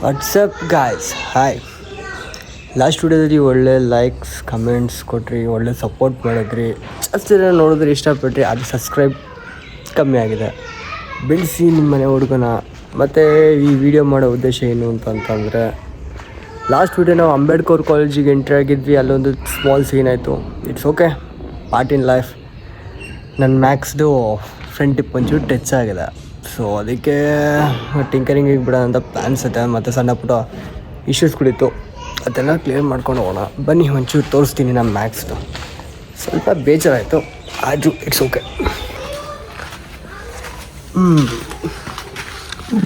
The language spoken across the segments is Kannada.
WhatsApp guys, hi. ಲಾಸ್ಟ್ ವಿಡಿಯೋದಲ್ಲಿ ಒಳ್ಳೆ ಲೈಕ್ಸ್ ಕಮೆಂಟ್ಸ್ ಕೊಟ್ರಿ, ಒಳ್ಳೆ ಸಪೋರ್ಟ್ ಮಾಡಿದ್ರಿ, ಜಾಸ್ತಿ ಜನ ನೋಡಿದ್ರೆ ಇಷ್ಟಪಟ್ರಿ. ಅದು ಸಬ್ಸ್ಕ್ರೈಬ್ ಕಮ್ಮಿ ಆಗಿದೆ. ಬೆಳೆಸಿ ನಿಮ್ಮ ಮನೆ ಹುಡುಗನ. ಮತ್ತು ಈ ವಿಡಿಯೋ ಮಾಡೋ ಉದ್ದೇಶ ಏನು ಅಂತಂದರೆ, ಲಾಸ್ಟ್ ವಿಡಿಯೋ ನಾವು ಅಂಬೇಡ್ಕರ್ ಕಾಲೇಜಿಗೆ ಎಂಟ್ರಿ ಆಗಿದ್ವಿ. ಅಲ್ಲೊಂದು ಸ್ಮಾಲ್ ಸೀನ್ ಆಯಿತು. It's okay, part in life. ನನ್ನ ಮ್ಯಾಕ್ಸ್ದು ಫ್ರಂಟ್ ಟಿಪ್ ಒಂಚೂರು ಟಚ್ ಆಗಿದೆ. ಸೊ ಅದಕ್ಕೆ ಟಿಂಕರಿಂಗಿಗೆ ಬಿಡೋಣ ಅಂತ ಪ್ಲ್ಯಾನ್ಸ್ ಐತೆ. ಮತ್ತು ಸಣ್ಣ ಪುಟ್ಟ ಇಶ್ಯೂಸ್ ಕುಡಿತು, ಅದೆಲ್ಲ ಕ್ಲಿಯರ್ ಮಾಡ್ಕೊಂಡು ಹೋಗೋಣ. ಬನ್ನಿ ಒಂಚೂರು ತೋರಿಸ್ತೀನಿ ನಮ್ಮ ಮ್ಯಾಕ್ಸ್ದು. ಸ್ವಲ್ಪ ಬೇಜಾರಾಯಿತು, ಆದರೂ it's okay.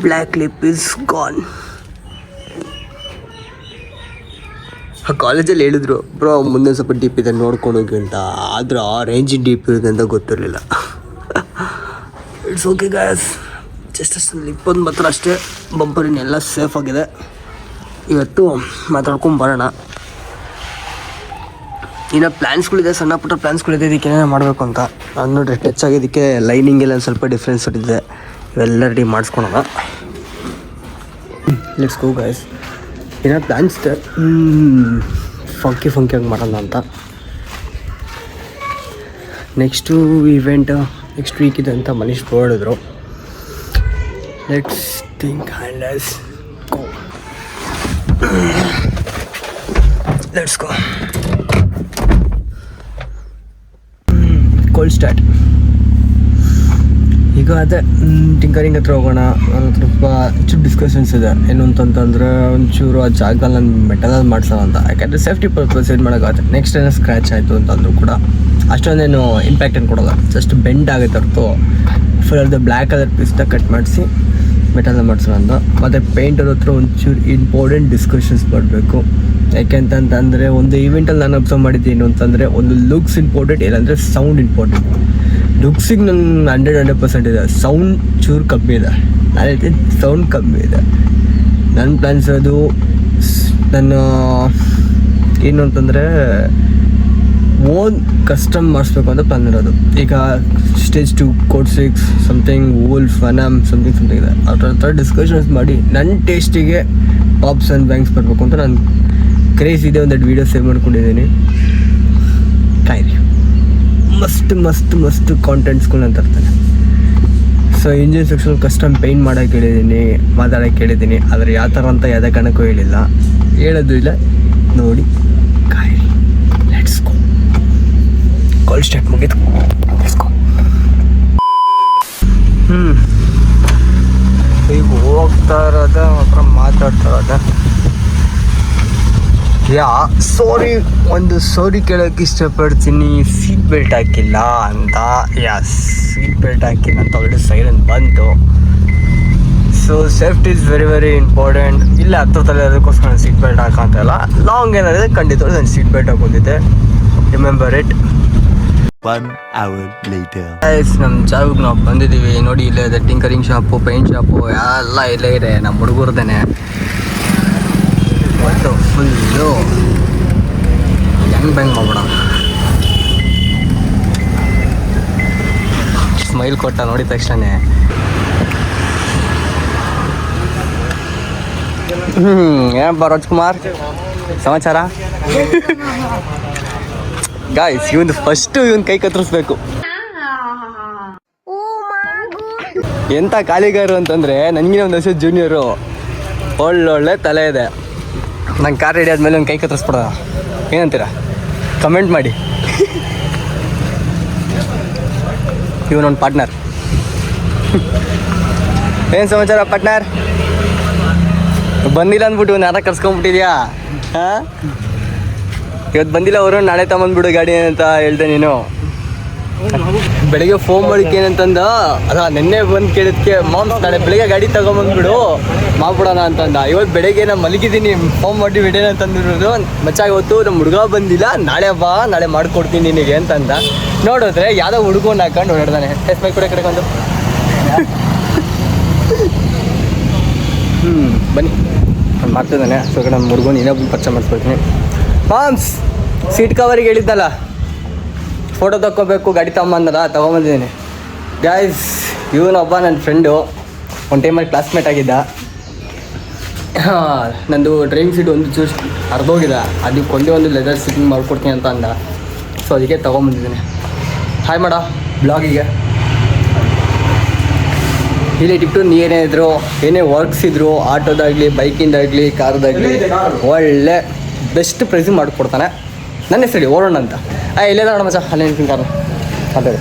Black lip is gone. ಆ ಕಾಲೇಜಲ್ಲಿ ಹೇಳಿದ್ರು, ಬ್ರೋ ಮುಂದೆ ಸ್ವಲ್ಪ ಡೀಪ್ ಇದೆ ನೋಡ್ಕೊಂಡು ಹೋಗಿ ಅಂತ. ಆದ್ರೆ ಆ ರೇಂಜಿನ ಡೀಪ್ ಇದೆ ಅಂತ ಗೊತ್ತಿರಲಿಲ್ಲ. ಇಟ್ಸ್ ಓಕೆ ಗಾಯ್ಸ್, ಜಸ್ಟ್ ಲಿಪ್ಪೊಂದು ಮಾತ್ರ ಅಷ್ಟೇ. ಬಂಪರಿನೆಲ್ಲ ಸೇಫ್ ಆಗಿದೆ. ಇವತ್ತು ಮಾತಾಡ್ಕೊಂಬರೋಣ. ಇನ್ನು ಪ್ಲ್ಯಾನ್ಸ್ಗಳಿದೆ, ಸಣ್ಣ ಪುಟ್ಟ ಪ್ಲ್ಯಾನ್ಸ್ಗಳಿದೆ. ಇದಕ್ಕೆ ಏನೇನು ಮಾಡಬೇಕು ಅಂತ ನಾನು ನೋಡ್ರಿ ಟಚ್ ಆಗಿದ್ದಕ್ಕೆ ಲೈನಿಂಗ್ ಎಲ್ಲ ಸ್ವಲ್ಪ ಡಿಫ್ರೆನ್ಸ್ ಹೊಟ್ಟಿದೆ. ಇವೆಲ್ಲ ರೆಡಿ ಮಾಡಿಸ್ಕೊಳೋಣ. Let's go guys. ಏನೋ ಪ್ಲ್ಯಾನ್ಸ್ ಇದೆ, ಫಂಕಿಯಾಗಿ ಮಾಡೋಣ ಅಂತ. ನೆಕ್ಸ್ಟು ಇವೆಂಟ್ ನೆಕ್ಸ್ಟ್ ವೀಕ್ ಇದೆ ಅಂತ ಮನೀಶ್ ಹೇಳಿದ್ರು. Let's think and let's go. Cold start. ಈಗ ಅದೇ ಟಿಂಕರಿಂಗ್ ಹತ್ರ ಹೋಗೋಣ. ನನ್ನ ಹತ್ರ ಸ್ವಲ್ಪ ಚೂರು ಡಿಸ್ಕಷನ್ಸ್ ಇದೆ. ಏನು ಅಂತಂತಂದರೆ, ಒಂಚೂರು ಆ ಜಾಗದಲ್ಲಿ ನಾನು ಮೆಟಲಲ್ಲಿ ಮಾಡ್ಸೋಣ ಅಂತ. ಯಾಕಂದರೆ ಸೇಫ್ಟಿ ಪರ್ಪಸ್ ಏನು ಮಾಡೋಕ್ಕಾಗುತ್ತೆ. ನೆಕ್ಸ್ಟ್ ಏನೋ ಸ್ಕ್ರ್ಯಾಚ್ ಆಯಿತು ಅಂತಂದರೂ ಕೂಡ ಅಷ್ಟೊಂದೇನು ಇಂಪ್ಯಾಕ್ಟ್ ಏನು ಕೊಡೋಲ್ಲ. ಜಸ್ಟ್ ಬೆಂಡ್ ಆಗುತ್ತೆ ಹೊರತು ಫುಲ್ ಅದು ಬ್ಲ್ಯಾಕ್ ಕಲರ್ ಪೀಸ್ನ ಕಟ್ ಮಾಡಿಸಿ ಮೆಟಲ್ನ ಮಾಡಿಸೋಣ ಅಂತ. ಮತ್ತು ಪೇಂಟರ್ ಹತ್ರ ಒಂಚೂರು ಇಂಪಾರ್ಟೆಂಟ್ ಡಿಸ್ಕಷನ್ಸ್ ಮಾಡಬೇಕು. ಯಾಕೆಂತಂದರೆ ಒಂದು ಈವೆಂಟಲ್ಲಿ ನಾನು ಅಬ್ಸರ್ವ್ ಮಾಡಿದ್ದೀನಿ ಅಂತಂದರೆ, ಒಂದು ಲುಕ್ಸ್ ಇಂಪಾರ್ಟೆಂಟ್, ಇಲ್ಲಾಂದರೆ ಸೌಂಡ್ ಇಂಪಾರ್ಟೆಂಟ್. ಲುಕ್ಸಿಗೆ ನನ್ನ 100% ಇದೆ, ಸೌಂಡ್ ಚೂರು ಕಮ್ಮಿ ಇದೆ. ನಾನು ಹೇಳ್ತೀನಿ ಸೌಂಡ್ ಕಮ್ಮಿ ಇದೆ. ನನ್ನ ಪ್ಲ್ಯಾನ್ಸ್ ಅದು ನನ್ನ ಏನು ಅಂತಂದರೆ, ಓನ್ ಕಸ್ಟಮ್ ಮಾಡಿಸ್ಬೇಕು ಅಂತ ಪ್ಲಾನ್ ಇರೋದು. ಈಗ stage 2 code 6 something wolf venom something ಇದೆ. ಅದ್ರ ಹತ್ರ ಡಿಸ್ಕಷನ್ಸ್ ಮಾಡಿ ನನ್ನ ಟೇಸ್ಟಿಗೆ ಪಾಪ್ಸ್ ಆ್ಯಂಡ್ ಬ್ಯಾಂಕ್ಸ್ ಬರಬೇಕು ಅಂತ ನಾನು ಕ್ರೇಜ್ ಇದೆ. ಒಂದೆರಡು ವೀಡಿಯೋ ಸೇವ್ ಮಾಡ್ಕೊಂಡಿದ್ದೀನಿ, ಕಾಯಿರಿ. ಮಸ್ತ್ ಕಾಂಟೆಂಟ್ಸ್ಗಳನ್ನ ತರ್ತಾನೆ. So engine section custom paint ಮಾಡೋಕ್ಕೆ ಹೇಳಿದ್ದೀನಿ, ಮಾತಾಡೋಕ್ಕೆ ಹೇಳಿದ್ದೀನಿ. ಆದರೆ ಯಾವ ಥರ ಅಂತ ಯಾವುದೇ ಕಾರಣಕ್ಕೂ ಹೇಳಿಲ್ಲ, ಹೇಳೋದು ಇಲ್ಲ. ನೋಡಿ ಕಾಯಿರಿ. Let's go. ಕಾಲ್ ಸ್ಟಾರ್ಟ್ ಮುಗಿತು. Let's go. ಈಗ ಹೋಗ್ತಾ ಇರೋದ ಮಾತ್ರ ಮಾತಾಡ್ತಾ ಇರೋದ. ಸಾರಿ ಕೇಳೋಕ್ಕೆ ಇಷ್ಟಪಡ್ತೀನಿ. ಸೀಟ್ ಬೆಲ್ಟ್ ಹಾಕಿಲ್ಲ ಅಂತ. ಸೀಟ್ ಬೆಲ್ಟ್ ಹಾಕಿಲ್ಲ ಅಂತ ಆಲ್ರೆಡಿ ಸೈರನ್ ಬಂತು. So safety is very very important. ಇಲ್ಲ ಹತ್ತಲ್ಲಿ ಅದಕ್ಕೋಸ್ಕರ ನಾನು ಸೀಟ್ ಬೆಲ್ಟ್ ಹಾಕಂತಲ್ಲ. ಲಾಂಗ್ ಏನಾಗಿದೆ ಖಂಡಿತ ನಾನು ಸೀಟ್ ಬೆಲ್ಟ್ ಹಾಕೊಂಡಿದ್ದೆ. Remember it. 1 hour later. ನಮ್ಮ ಜಾಗಕ್ಕೆ ನಾವು ಬಂದಿದ್ದೀವಿ. ನೋಡಿ, ಇಲ್ಲೇ ಇದೆ ಟಿಂಕರಿಂಗ್ ಶಾಪು, ಪೇಂಟ್ ಶಾಪು ಎಲ್ಲ ಇಲ್ಲೇ ಇದೆ. ನಮ್ಮ ಹುಡುಗರ್ದೇನೆ. ಒಟ್ಟು ಫುಲ್ಲು ಹೆಂಗೆ ಬ್ಯಾಂಗ್ ಮಾಡ್ಬಿಡ. ಸ್ಮೈಲ್ ಕೊಟ್ಟ ನೋಡಿದ ತಕ್ಷಣ. ಏನಪ್ಪ ರಾಜ್ಕುಮಾರ್ ಸಮಾಚಾರ? ಗಾಯ್ಸ್, ಇವನು ಇವನ್ ಕೈ ಕತ್ತರಿಸ್ಬೇಕು. ಎಂಥ ಕಾಲಿಗಾರು ಅಂತಂದರೆ, ನನಗಿನ ಒಂದು ವರ್ಷ ಜೂನಿಯರು. ಒಳ್ಳೊಳ್ಳೆ ತಲೆ ಇದೆ. ನಂಗೆ ಕಾರ್ ರೆಡಿ ಆದಮೇಲೆ ಒಂದು ಕೈ ಕತ್ತರಿಸ್ಬಿಡೋಣ. ಏನಂತೀರ? ಕಮೆಂಟ್ ಮಾಡಿ. ಇವನೊಂದು ಪಾರ್ಟ್ನರ್. ಏನು ಸಮಾಚಾರ ಪಾರ್ಟ್ನರ್? ಬಂದಿಲ್ಲ ಅಂದ್ಬಿಟ್ಟು ಇವ್ನು ಯಾರ ಕರ್ಸ್ಕೊಂಬಿಟ್ಟಿದ್ಯಾ? ಹಾಂ, ಇವತ್ತು ಬಂದಿಲ್ಲ ಅವರು, ನಾಳೆ ತಗೊಂಡ್ಬಿಡು ಗಾಡಿ ಅಂತ ಹೇಳ್ದೆ ನೀನು. ಬೆಳಗ್ಗೆ ಫೋನ್ ಮಾಡಿಕ್ಕೆ ಏನಂತಂದ, ಅಲ್ಲ ನೆನ್ನೆ ಬಂದು ಕೇಳಿದ್ಕೆ, ಮಾಮ್ಸ್ ನಾಳೆ ಬೆಳಗ್ಗೆ ಗಾಡಿ ತಗೊಂಬಂದ್ಬಿಡು ಮಾಡ್ಬಿಡೋಣ ಅಂತಂದ. ಇವತ್ತು ಬೆಳಗ್ಗೆ ನಾನು ಮಲಗಿದ್ದೀನಿ, ಫೋನ್ ಮಾಡಿ ಬಿಡೇನ ಅಂತಂದಿರೋದು. ಮಚ್ಚ ಇವತ್ತು ನಮ್ಮ ಹುಡುಗ ಬಂದಿಲ್ಲ, ನಾಳೆ ಬಾ, ನಾಳೆ ಮಾಡಿಕೊಡ್ತೀನಿ ನಿನಗೆ ಅಂತಂದ. ನೋಡಿದ್ರೆ ಯಾವುದೋ ಹುಡುಗನ ಹಾಕೊಂಡು ಓಡಾಡ್ದಾನೆ. ಎಸ್ ಬೈಕ್ ಕಡೆ ಒಂದು. ಬನ್ನಿ, ನಾನು ಮಾಡ್ತಿದ್ದಾನೆ. ಸೊ ನಮ್ಮ ಹುಡುಗನ ಇನ್ನೊಬ್ಬ ಪರಿಚಯ ಮಾಡಿಸ್ಕೊಳ್ತೀನಿ. ಮಾಮ್ಸ್ ಸೀಟ್ ಕವರಿಗೆ ಹೇಳಿದ್ದಲ್ಲ, ಫೋಟೋ ತಗೋಬೇಕು ಗಾಡಿ ತಗೊಂಬಂದಲ್ಲ, ತೊಗೊಂಬಂದಿದ್ದೀನಿ. ಗಾಯ್ಸ್, ಇವನೊಬ್ಬ ನನ್ನ ಫ್ರೆಂಡು. ಒಂದು ಟೈಮಲ್ಲಿ ಕ್ಲಾಸ್ಮೇಟ್ ಆಗಿದ್ದ. ನಂದು ಡ್ರೈವಿಂಗ್ ಸೀಟ್ ಒಂದು ಚೂಸ್ ಅರ್ಧೋಗಿದೆ, ಅದಕ್ಕೆ ಒಂದೇ ಒಂದು ಲೆದರ್ ಸೀಟಿಂಗ್ ಮಾಡ್ಕೊಡ್ತೀನಿ ಅಂತ ಅಂದ. ಸೊ ಅದಕ್ಕೆ ತೊಗೊಂಬಂದಿದ್ದೀನಿ. ಹಾಯ್ ಮಾಡ ಬ್ಲಾಗಿಗೆ. ಇಲ್ಲಿ ಟಿಪ್ಟು ನೀ ಏನೇ ಇದ್ರು, ಏನೇ ವರ್ಕ್ಸ್ ಇದ್ರು, ಆಟೋದಾಗಲಿ, ಬೈಕಿಂದಾಗಲಿ, ಕಾರ್ದಾಗಲಿ ಒಳ್ಳೆ ಬೆಸ್ಟ್ ಪ್ರೈಸಿಂಗ್ ಮಾಡಿಕೊಡ್ತಾನೆ. ನನ್ನ ಹೆಸರು ಓರೋಣ ಅಂತ. ಇಲ್ಲೇ ನೋಡ ಮಚ್ಚ, ಅಲ್ಲೇ ನಿಂತೀನಿ ಕಾರು ಅದೇ.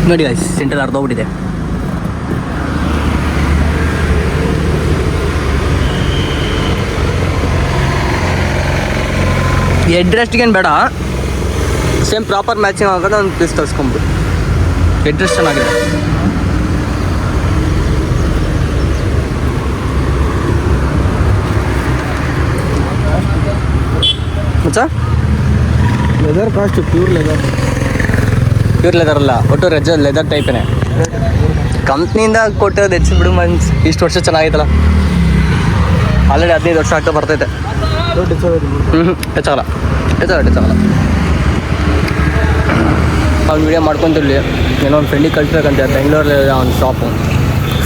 ನೋಡಿ ಗಾಯ್ಸ್, ಸೆಂಟರ್ ಅರ್ಧೋಗ್ಬಿಟ್ಟಿದೆ. ಎಡ್ರೆಸ್ಟ್ಗೇನು ಬೇಡ, ಸೇಮ್ ಪ್ರಾಪರ್ ಮ್ಯಾಚಿಂಗ್ ಆಗೋದು ಒಂದು ಪೀಸ್ ತರಿಸ್ಕೊಂಬಿಡು. ಎಡ್ರೆಸ್ ಚೆನ್ನಾಗಿದೆ. ಮಚ್ಚ ಲೆದರ್ ಕಾಸ್ಟ್ ಪ್ಯೂರ್ ಲೆದರ್ ಅಲ್ಲ, ಒಟ್ಟು ಲೆದರ್ ಟೈಪೇನೆ. ಕಂಪ್ನಿಯಿಂದ ಕೊಟ್ಟೋದು ಹೆಚ್ಚು ಬಿಡು ಮನ್ಸ್. ಇಷ್ಟು ವರ್ಷ ಚೆನ್ನಾಗಿತ್ತಲ್ಲ, ಆಲ್ರೆಡಿ 15 ವರ್ಷ ಆಗ್ತಾ ಬರ್ತೈತೆ. ಹೆಚ್ಚಾಗಲ್ಲ. ಅವ್ನು ವೀಡಿಯೋ ಮಾಡ್ಕೊತಿರ್ಲಿ, ಏನೋ ಒಂದು ಫ್ರೆಂಡಿಗೆ ಕಳಿಸ್ಬೇಕಂತೆ ಬೆಂಗಳೂರಲ್ಲಿ ಅವ್ನ ಶಾಪು.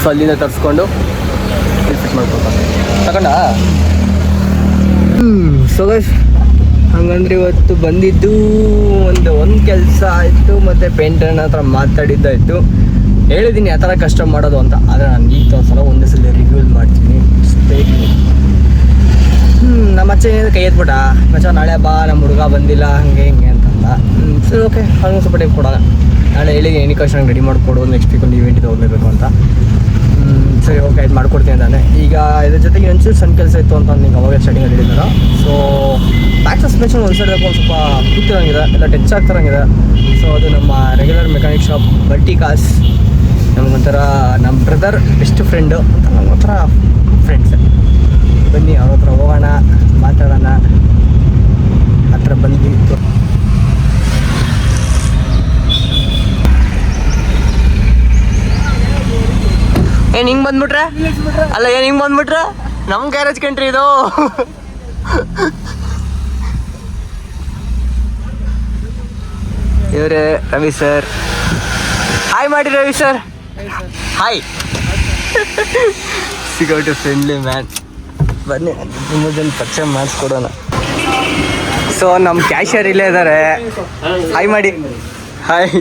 ಸೊ ಅಲ್ಲಿಂದ ತರಿಸ್ಕೊಂಡು ಫಿಟ್ ಮಾಡ್ಕೊಳ್ತಾನೆ. ತಗೊಂಡ ಸೊ ಗೈಸ್, ಹಂಗಂದ್ರೆ ಇವತ್ತು ಬಂದಿದ್ದು ಒಂದು ಕೆಲಸ ಆಯಿತು, ಮತ್ತು ಪೇಂಟರ್ನ ಹತ್ರ ಮಾತಾಡಿದ್ದಾಯಿತು. ಹೇಳಿದ್ದೀನಿ ಆ ಥರ ಕಷ್ಟ ಮಾಡೋದು ಅಂತ. ಆದರೆ ನಾನು ಈಗ ಸಲ ಒಂದೇ ಸಲ ರಿವ್ಯೂ ಮಾಡ್ತೀನಿ. ನಮ್ಮ ಅಚ್ಚ ಏನಿದೆ ಕೈ ಎತ್ಬಿಟ್ಟ, ಮಚ್ಚ ನಾಳೆ ಬಾ, ನಮ್ಮ ಹುಡುಗ ಬಂದಿಲ್ಲ ಹಂಗೆ ಹಿಂಗೆ ಅಂತಂದ. ಸರಿ ಓಕೆ, ಹಂಗೆ ಸ್ವಲ್ಪ ಟೈಮ್ ಕೊಡೋಣ. ನಾಳೆ ಹೇಳಿ ಎನಿ ಕಷ್ಟ ರೆಡಿ ಮಾಡಿಕೊಡು, ನೆಕ್ಸ್ಟ್ ವೀಕ್ ಒಂದು ಇವೆಂಟಿಗೆ ಹೋಗಬೇಕು ಅಂತ. ಸರಿ ಓಕೆ, ಇದು ಮಾಡ್ಕೊಡ್ತೀನಿ ಅಂತಾನೆ. ಈಗ ಇದ್ರ ಜೊತೆಗೆ ಒಂಚೂರು ಸಣ್ಣ ಕೆಲಸ ಇತ್ತು ಅಂತ ನಿಂಗೆ ಅವಾಗ ಸ್ಟಾರ್ಟಿಂಗಲ್ಲಿ ಹೇಳಿದ್ರು. ಸೊ ಬ್ಯಾಕ್ ಸಸ್ಪೆನ್ಷನ್ ಒಂದು ಸೈಡ್ ಒಂದು ಸ್ವಲ್ಪ ಕೂತಿರಂಗಿದೆ, ಎಲ್ಲ ಟಚ್ ಆಗ್ತಿರಂಗಿದೆ. ಸೊ ಅದು ನಮ್ಮ ರೆಗ್ಯುಲರ್ ಮೆಕ್ಯಾನಿಕ್ ಶಾಪ್ ಬಲ್ಟಿಕಾಸ್, ನಮಗೊಂಥರ ನಮ್ಮ ಬ್ರದರ್ ಬೆಸ್ಟ್ ಫ್ರೆಂಡು ಅಂತ, ನಮಗೊಂಥರ ಫ್ರೆಂಡ್ಸ್. ಬನ್ನಿ ಅವ್ರ ಹತ್ರ ಹೋಗೋಣ, ಮಾತಾಡೋಣ. ಹತ್ರ ಬಂದಿತ್ತು. ಏನು ಹಿಂಗೆ ಬಂದ್ಬಿಟ್ರೆ ಅಲ್ಲ, ಏನು ಹಿಂಗೆ ಬಂದ್ಬಿಟ್ರೆ ನಮ್ಮ ಗ್ಯಾರೇಜ್ ಕಂಟ್ರಿ ಇದು. ಇವರೇ ರವಿ ಸರ್. ಹಾಯ್ ಮಾಡಿ ರವಿ ಸರ್. ಹಾಯ್. ಸಿಗೌಟ್ ಫ್ರೆಂಡ್ಲಿ ಮ್ಯಾನ್. ಬನ್ನಿ ತುಂಬ ಜನ ಪರಿಚಯ ಮಾಡಿಸ್ಕೊಡೋಣ. ಸೊ ನಮ್ಮ ಕ್ಯಾಶಿಯರ್ ಇಲ್ಲೇ ಇದ್ದಾರೆ. ಹಾಯ್ ಮಾಡಿ. ಹಾಯ್.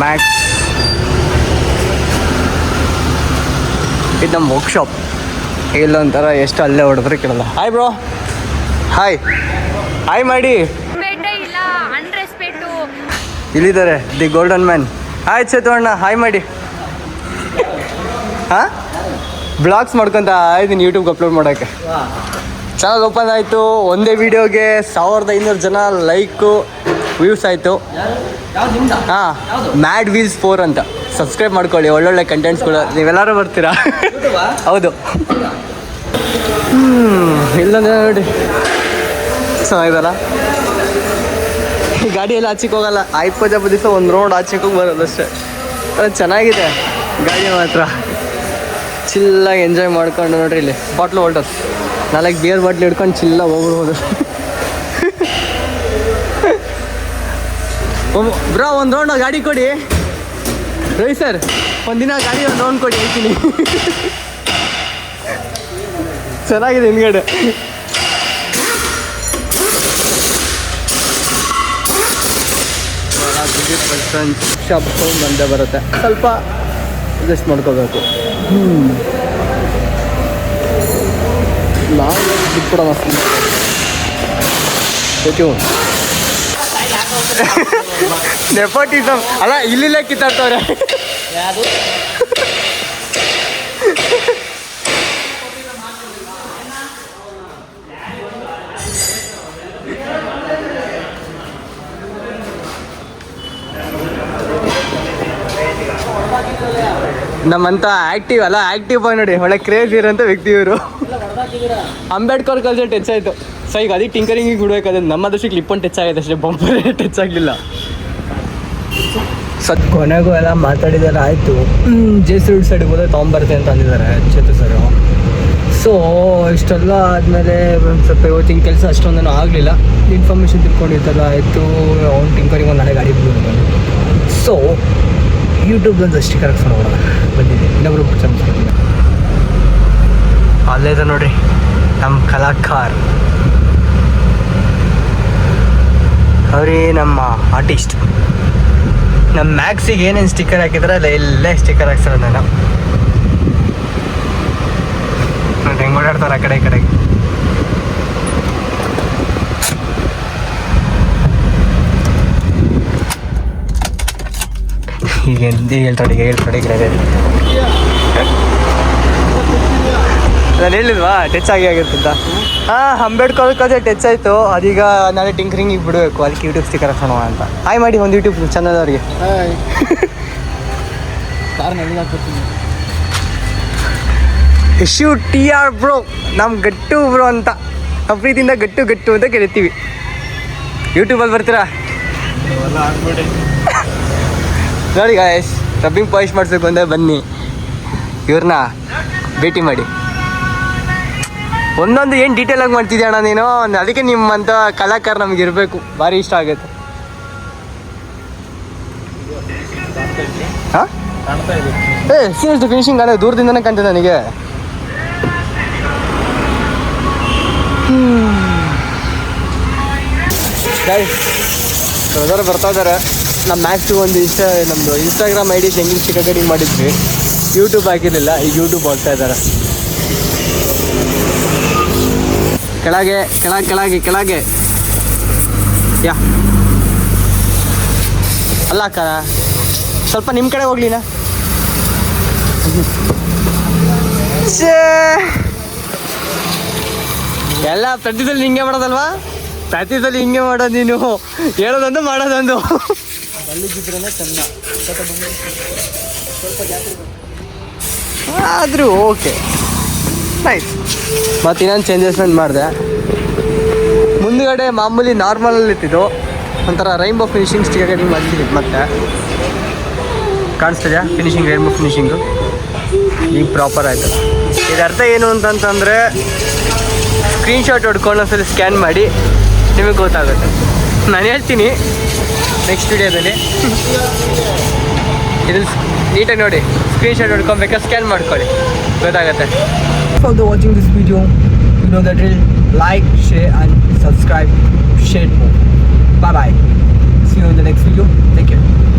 ಮ್ಯಾಕ್ಸ್, ಇದು ನಮ್ಮ ವರ್ಕ್ಶಾಪ್. ಇಲ್ಲೊಂಥರ ಎಷ್ಟು ಅಲ್ಲೇ ಹೊಡೆದ್ರೆ ಕೇಳಲ್ಲ. Hi bro. ಹಾಯ್. ಹಾಯ್ ಮಾಡಿ. ಇಲ್ಲಿದ್ದಾರೆ the golden man. Hi Chethu ಅಣ್ಣ, ಹಾಯ್ ಮಾಡಿ. ಹಾಂ, ಬ್ಲಾಗ್ಸ್ ಮಾಡ್ಕೊತ ಇದ್ದೀನಿ ಯೂಟ್ಯೂಬ್ಗೆ ಅಪ್ಲೋಡ್ ಮಾಡೋಕ್ಕೆ. ಚಾನಲ್ ಓಪನ್ ಆಯಿತು, ಒಂದೇ ವೀಡಿಯೋಗೆ 1500 ಜನ ಲೈಕು ವ್ಯೂಸ್ ಆಯಿತು. ಹಾಂ, ಮ್ಯಾಡ್ ವೀಲ್ಸ್ 4 ಅಂತ. ಸಬ್ಸ್ಕ್ರೈಬ್ ಮಾಡ್ಕೊಳ್ಳಿ, ಒಳ್ಳೊಳ್ಳೆ ಕಂಟೆಂಟ್ಸ್ಗಳು. ನೀವೆಲ್ಲರೂ ಬರ್ತೀರಾ? ಹೌದು. ಇಲ್ಲಂದ್ರೆ ನೋಡಿ ಚೆನ್ನಾಗಿದಲ್ಲ. ಈ ಗಾಡಿ ಎಲ್ಲ ಆಚೆಗೆ ಹೋಗಲ್ಲ. 20 ದಿವಸ ಒಂದು ರೌಂಡ್ ಆಚೆಗೆ ಹೋಗಿ ಬರೋದಷ್ಟೇ. ಅದು ಚೆನ್ನಾಗಿದೆ ಗಾಡಿ ಮಾತ್ರ. ಚಿಲ್ಲಾಗಿ ಎಂಜಾಯ್ ಮಾಡ್ಕೊಂಡು ನೋಡ್ರಿ. ಇಲ್ಲಿ ಬಾಟ್ಲು ಹೊಲ್ಟಸ್ 4 ಬಿಯರ್ ಬಾಟ್ಲು ಹಿಡ್ಕೊಂಡು ಚಿಲ್ಲಾಗಿ ಹೋಗ್ಬಿಡ್ಬೋದು. ಬ್ರೋ ಒಂದು ರೌಂಡ್ ಗಾಡಿ ಕೊಡಿ ರವಿ ಸರ್. ಒಂದಿನ ಗಾಡಿ ಒಂದು ರೌಂಡ್ ಕೊಡಿ, ಹೇಳ್ತೀನಿ. ಚೆನ್ನಾಗಿದೆ ಹಿಂದ್ಗಡೆ. ಶಾಪ್ ಸೌಂಡ್ ಬಂದೇ ಬರುತ್ತೆ, ಸ್ವಲ್ಪ ಅಡ್ಜಸ್ಟ್ ಮಾಡ್ಕೋಬೇಕು. ನಾವು ಬಿಟ್ಬಿಡೋಣ. ನೆಪೋಟಿಸಮ್ ಅಲ್ಲ, ಇಲ್ಲಿಲ್ಲೇ ಕಿತ್ತಾಡ್ತವ್ರೆ. ನಮ್ಮಂತ ಆಕ್ಟಿವ್ ಅಲ್ಲ, ಆಕ್ಟಿವ್ ಬಾಯ್ ನೋಡಿ, ಒಳ್ಳೆ ಕ್ರೇಜ್ ಇರೋಂಥ ವ್ಯಕ್ತಿ ಇವರು. ಅಂಬೇಡ್ಕರ್ ಕಲ್ಚರ್ ಟಚ್ ಆಯಿತು. ಸೊ ಈಗ ಅದಕ್ಕೆ ಟಿಂಕರಿಂಗಿಗೆ ಬಿಡ್ಬೇಕಾದ್ರೆ ನಮ್ಮ ದೃಷ್ಟಿ ಕ್ಲಿಪ್ ಒಂದು ಟಚ್ ಆಗಿದೆ ಅಷ್ಟೇ, ಬಂಪರ್ ಟಚ್ ಆಗಲಿಲ್ಲ. ಕೊನೆಗೂ ಎಲ್ಲ ಮಾತಾಡಿದಾರೆ ಆಯಿತು. ಜೇಸೂರು ಸೈಡಿಗೆ ಹೋದ್ರೆ ತೊಗೊಂಬರ್ತೀನಿ ಅಂತ ಅಂದಿದ್ದಾರೆ ಚೇತು ಸರು. ಸೊ ಇಷ್ಟೆಲ್ಲ ಆದಮೇಲೆ ಒಂದು ಸ್ವಲ್ಪ ಇವತ್ತಿನ ಕೆಲಸ ಅಷ್ಟೊಂದೇನೂ ಆಗಲಿಲ್ಲ. ಇನ್ಫಾರ್ಮೇಷನ್ ತಿಳ್ಕೊಂಡಿದ್ದೆಲ್ಲ ಆಯಿತು. ಅವ್ನು ಟಿಂಕರಿಗೆ ಒಂದು ನಾಳೆ ಗಾಡಿ ಬಿಡೋದು. ಸೊ ಯೂಟ್ಯೂಬ್ದೊಂದು ಸ್ಟಿಕರ್ ಹಾಕ್ಸೋಣ ಬಂದಿದೆ. ಇನ್ನೊಬ್ರು ಚಂದ ಅಲ್ಲೇದ ನೋಡ್ರಿ ನಮ್ಮ ಕಲಾಕಾರ್, ಅವರೇ ನಮ್ಮ ಆರ್ಟಿಸ್ಟ್. ನಮ್ಮ ಮ್ಯಾಕ್ಸಿಗೆ ಏನೇನು ಸ್ಟಿಕ್ಕರ್ ಹಾಕಿದ್ರೆ ಅಲ್ಲ ಎಲ್ಲೇ ಸ್ಟಿಕ್ಕರ್ ಹಾಕ್ಸೋದು ನಾನು. ನೋಡಿ ಹೆಂಗೆ ಓಡಾಡ್ತಾರೆ ಆ ಕಡೆ ಈ ಕಡೆಗೆ. ಈಗ ಹೇಳ್ತಾಡಿ ನಾನು ಹೇಳಿಲ್ವಾ ಟಚ್ ಆಗಿರ್ತಂತ. ಹಾಂ, ಅಂಬೇಡ್ಕರ್ ಟಚ್ ಆಯಿತು. ಅದೀಗ ನಾಳೆ ಟಿಂಕರಿಂಗಿಗೆ ಬಿಡಬೇಕು, ಅದಕ್ಕೆ ಯೂಟ್ಯೂಬ್ ಸ್ಟಿಕ್ಕರ್ ಹಾಕೋಣ ಅಂತ. ಹಾಯ್ ಮಾಡಿ ಒಂದು ಯೂಟ್ಯೂಬ್ ಚಾನಲ್ ಅವ್ರಿಗೆ. ಇಶ್ಯೂ ಟಿ ಆರ್ ಬ್ರೋ, ನಮ್ಮ ಗಟ್ಟು ಬ್ರೋ ಅಂತ ನಮ್ಮ ಪ್ರೀತಿಯಿಂದ ಗಟ್ಟು ಅಂತ ಕರಿತೀವಿ. ಯೂಟ್ಯೂಬಲ್ಲಿ ಬರ್ತೀರಾ ನೋಡಿ ಗಾಯ್ಸ್, ರಬ್ಬಿಂಗ್ ಪಾಲಿಶ್ ಮಾಡಿಸ್ಬೇಕು ಅಂದರೆ ಬನ್ನಿ, ಇವ್ರನ್ನ ಭೇಟಿ ಮಾಡಿ. ಒಂದೊಂದು ಏನು ಡೀಟೇಲಾಗಿ ಮಾಡ್ತಿದ್ದೆ ಅಣ್ಣ ನೀನು, ಅದಕ್ಕೆ ನಿಮ್ಮಂಥ ಕಲಾಕಾರ ನಮ್ಗೆ ಇರಬೇಕು, ಭಾರಿ ಇಷ್ಟ ಆಗುತ್ತೆ. ಹಾಂ ಸೀರಿಯಸ್ಲಿ ಫಿನಿಶಿಂಗ್ ಕಾಣೋ ದೂರದಿಂದನೇ ಕಾಣ್ತದೆ ನನಗೆ. ಬ್ರದರ್ ಬರ್ತಾ ಇದ್ದಾರೆ. ನಮ್ಮ ಮ್ಯಾಕ್ಸಿಗೆ ಒಂದು ನಮ್ಮದು ಇನ್ಸ್ಟಾಗ್ರಾಮ್ ಐ ಡಿ ಹೆಂಗಿನ ಸ್ಟಿಕ್ಕರ್ ಕಟಿಂಗ್ ಮಾಡಿದ್ವಿ, ಯೂಟ್ಯೂಬ್ ಹಾಕಿರಲಿಲ್ಲ, ಈಗ ಯೂಟ್ಯೂಬ್ ಹೋಗ್ತಾ ಇದ್ದಾರೆ. ಕೆಳಗೆ ಯಾ ಅಲ್ಲ ಅಕ್ಕ, ಸ್ವಲ್ಪ ನಿಮ್ಮ ಕಡೆ ಹೋಗ್ಲಿನಾ. ಎಲ್ಲ ಪ್ರತಿದಲ್ಲಿ ಹಿಂಗೆ ಮಾಡೋದಲ್ವಾ, ಪ್ರತಿದಲ್ಲಿ ಹಿಂಗೆ ಮಾಡೋದು. ನೀನು ಹೇಳೋದೊಂದು ಮಾಡೋದೊಂದು. ಆದರೂ ಓಕೆ ನೈಸ್. ಮತ್ತು ಇನ್ನೊಂದು ಚೇಂಜಸ್ಮೆಂಟ್ ಮಾಡಿದೆ. ಮುಂದುಗಡೆ ಮಾಮೂಲಿ ನಾರ್ಮಲಲ್ಲಿ ಇತ್ತಿದ್ದು ಒಂಥರ ರೈನ್ಬೋ ಫಿನಿಶಿಂಗ್ ಸ್ಟಿಕರ್ ಕಟಿಂಗ್ ಮಾಡ್ತಿದ್ದೆ. ಮತ್ತೆ ಕಾಣಿಸ್ತಿದೆಯಾ ಫಿನಿಶಿಂಗ್, ರೈನ್ಬೋ ಫಿನಿಶಿಂಗು ಈಗ ಪ್ರಾಪರ್ ಆಯಿತು. ಇದರ ಅರ್ಥ ಏನು ಅಂತಂತಂದರೆ, ಸ್ಕ್ರೀನ್ಶಾಟ್ ಹೊಡ್ಕೊಂಡು ಒಂದ್ಸಲ ಸ್ಕ್ಯಾನ್ ಮಾಡಿ ನಿಮಗೆ ಗೊತ್ತಾಗುತ್ತೆ. ನಾನು ಹೇಳ್ತೀನಿ ನೆಕ್ಸ್ಟ್ ವಿಡಿಯೋದಲ್ಲಿ. ಇದನ್ನು ನೀಟಾಗಿ ನೋಡಿ, ಸ್ಕ್ರೀನ್ಶಾಟ್ ಹೊಡ್ಕೊಬೇಕಾದ್ರೆ ಸ್ಕ್ಯಾನ್ ಮಾಡ್ಕೊಳ್ಳಿ, ಗೊತ್ತಾಗುತ್ತೆ. For the watching this video, you know that will like, share and subscribe, share more. Bye bye. See you in the next video. Take care.